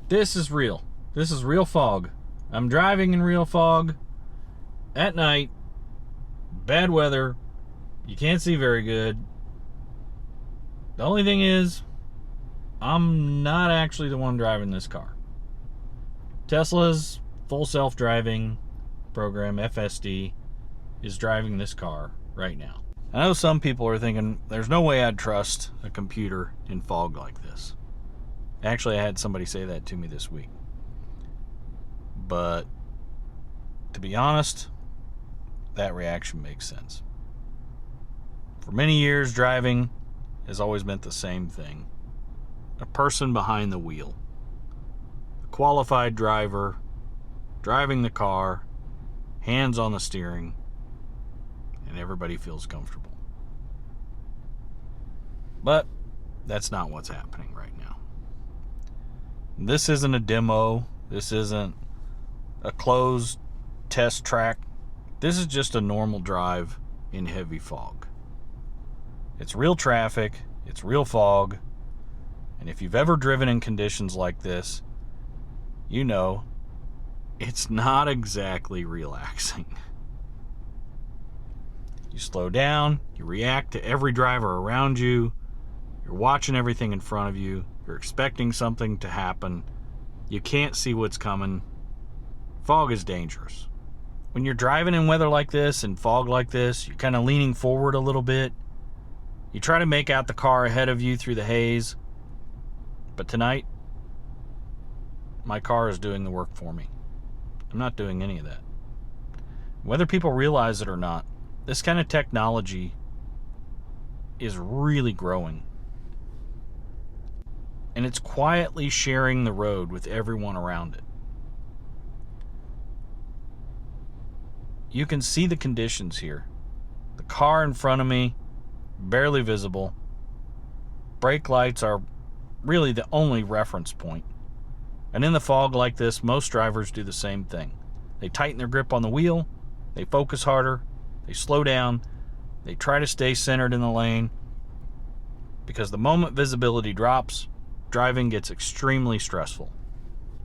This is real. This is real fog. I'm driving in real fog at night. Bad weather. You can't see very good. The only thing is, I'm not actually the one driving this car. Tesla's full self-driving program, FSD, is driving this car right now. I know some people are thinking, there's no way I'd trust a computer in fog like this. Actually, I had somebody say that to me this week. But to be honest, that reaction makes sense. For many years, driving has always meant the same thing. A person behind the wheel. A qualified driver, driving the car, hands on the steering, and everybody feels comfortable. But that's not what's happening right now. This isn't a demo. This isn't a closed test track. This is just a normal drive in heavy fog. It's real traffic. It's real fog. And if you've ever driven in conditions like this, you know it's not exactly relaxing. You slow down. You react to every driver around you. You're watching everything in front of you. You're expecting something to happen. You can't see what's coming. Fog is dangerous. When you're driving in weather like this and fog like this, you're kind of leaning forward a little bit. You try to make out the car ahead of you through the haze. But tonight, my car is doing the work for me. I'm not doing any of that. Whether people realize it or not, this kind of technology is really growing. And it's quietly sharing the road with everyone around it. You can see the conditions here. The car in front of me, barely visible. Brake lights are really the only reference point. And in the fog like this, most drivers do the same thing. They tighten their grip on the wheel, they focus harder, they slow down, they try to stay centered in the lane, because the moment visibility drops, driving gets extremely stressful.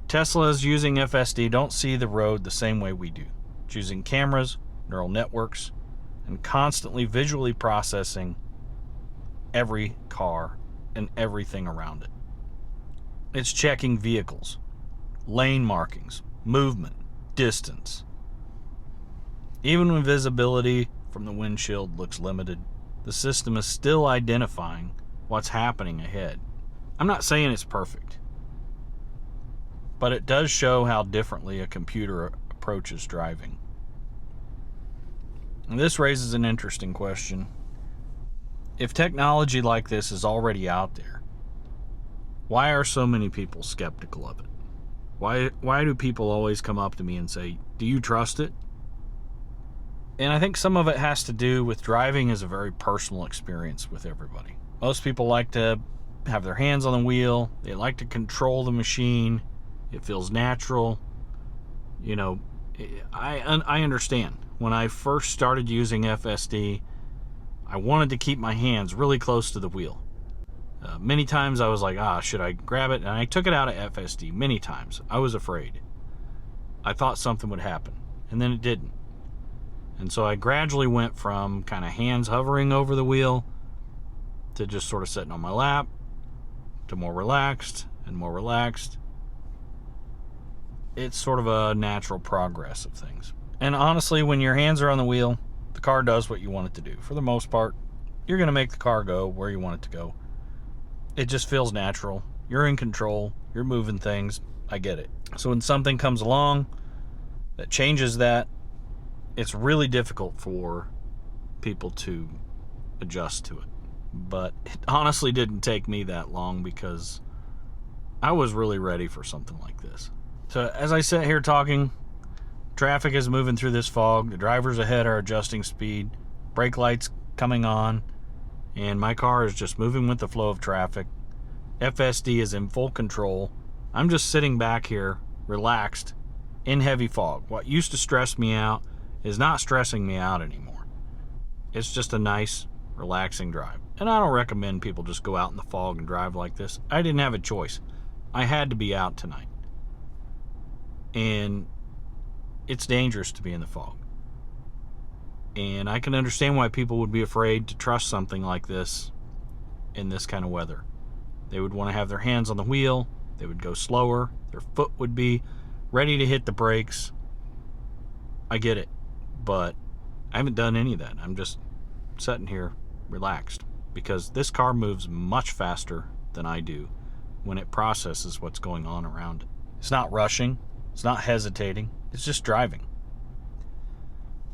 Teslas using FSD don't see the road the same way we do. It's using cameras, neural networks, and constantly visually processing every car and everything around it. It's checking vehicles, lane markings, movement, distance. Even when visibility from the windshield looks limited, the system is still identifying what's happening ahead. I'm not saying it's perfect, but it does show how differently a computer approaches driving. And this raises an interesting question. If technology like this is already out there, why are so many people skeptical of it? Why do people always come up to me and say, "Do you trust it?" And I think some of it has to do with driving is a very personal experience with everybody. Most people like to have their hands on the wheel. They like to control the machine. It feels natural. You know, I understand. When I first started using FSD, I wanted to keep my hands really close to the wheel. Many times I was like, should I grab it? And I took it out of FSD many times. I was afraid. I thought something would happen, and then it didn't. And so I gradually went from kind of hands hovering over the wheel to just sort of sitting on my lap to more relaxed and more relaxed. It's sort of a natural progress of things. And honestly, when your hands are on the wheel, the car does what you want it to do. For the most part, you're going to make the car go where you want it to go. It just feels natural. You're in control. You're moving things. I get it. So when something comes along that changes that, it's really difficult for people to adjust to it. But it honestly didn't take me that long because I was really ready for something like this. So as I sit here talking, traffic is moving through this fog. The drivers ahead are adjusting speed. Brake lights coming on. And my car is just moving with the flow of traffic. FSD is in full control. I'm just sitting back here, relaxed, in heavy fog. What used to stress me out is not stressing me out anymore. It's just a nice, relaxing drive. And I don't recommend people just go out in the fog and drive like this. I didn't have a choice. I had to be out tonight. And it's dangerous to be in the fog. And I can understand why people would be afraid to trust something like this in this kind of weather. They would want to have their hands on the wheel. They would go slower. Their foot would be ready to hit the brakes. I get it, but I haven't done any of that. I'm just sitting here relaxed because this car moves much faster than I do when it processes what's going on around it. It's not rushing. It's not hesitating. It's just driving.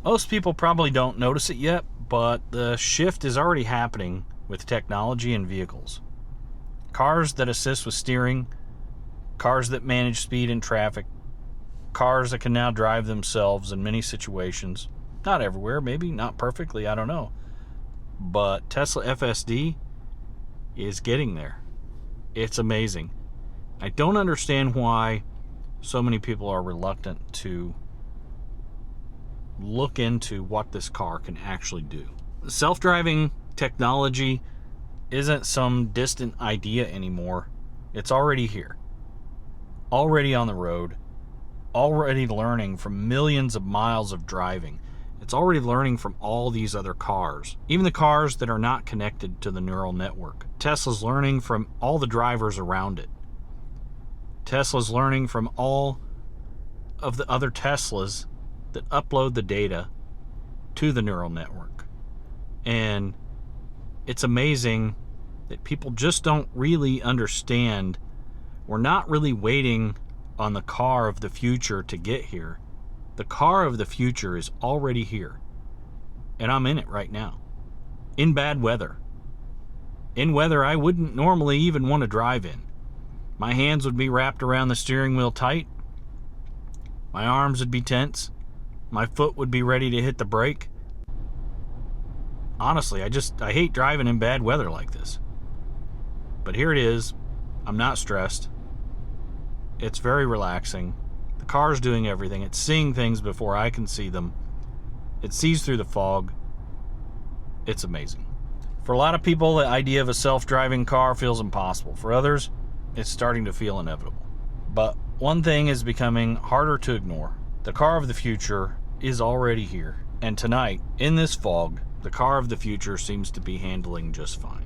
Most people probably don't notice it yet, but the shift is already happening with technology and vehicles. Cars that assist with steering, cars that manage speed in traffic, cars that can now drive themselves in many situations. Not everywhere, maybe not perfectly, I don't know. But Tesla FSD is getting there. It's amazing. I don't understand why so many people are reluctant to look into what this car can actually do. Self-driving technology isn't some distant idea anymore. It's already here. Already on the road. Already learning from millions of miles of driving. It's already learning from all these other cars. Even the cars that are not connected to the neural network. Tesla's learning from all the drivers around it. Tesla's learning from all of the other Teslas that upload the data to the neural network. And it's amazing that people just don't really understand. We're not really waiting on the car of the future to get here. The car of the future is already here. And I'm in it right now. In bad weather. In weather I wouldn't normally even want to drive in. My hands would be wrapped around the steering wheel tight. My arms would be tense. My foot would be ready to hit the brake. Honestly, I hate driving in bad weather like this. But here it is. I'm not stressed. It's very relaxing. The car's doing everything. It's seeing things before I can see them. It sees through the fog. It's amazing. For a lot of people, the idea of a self-driving car feels impossible. For others, it's starting to feel inevitable. But one thing is becoming harder to ignore. The car of the future is already here. And tonight, in this fog, the car of the future seems to be handling just fine.